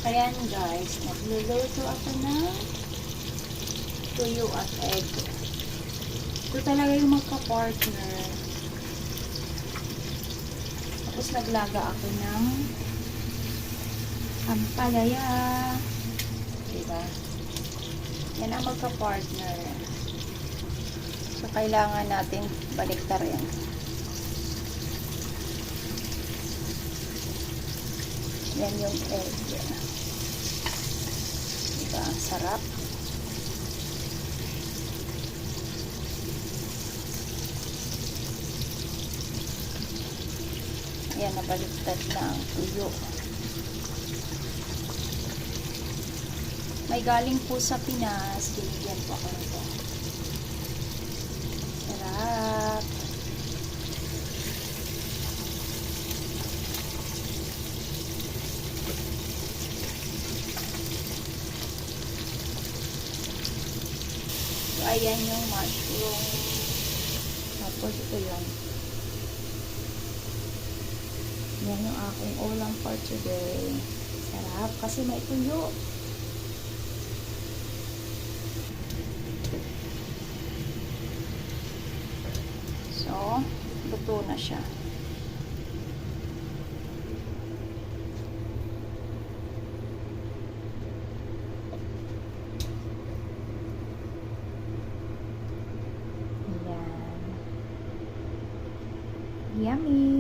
Ayan guys, nagluluto ako ng tuyo at egg. Ito talaga yung magka-partner. Tapos naglaga ako ng ampalaya. Diba? Yan ang magka-partner. So, kailangan natin baliktarin. Yan yung egg. Diba? Ang sarap. Ayan, nabaliktad na ang tuyo. May galing po sa Pinas. Binigyan po ako nito. Sarap. So, ayan yung mushroom. Tapos ito yun. Yan yung aking ulam for today. Sarap kasi may tuyo. So, luto na siya. Ayan. Yummy!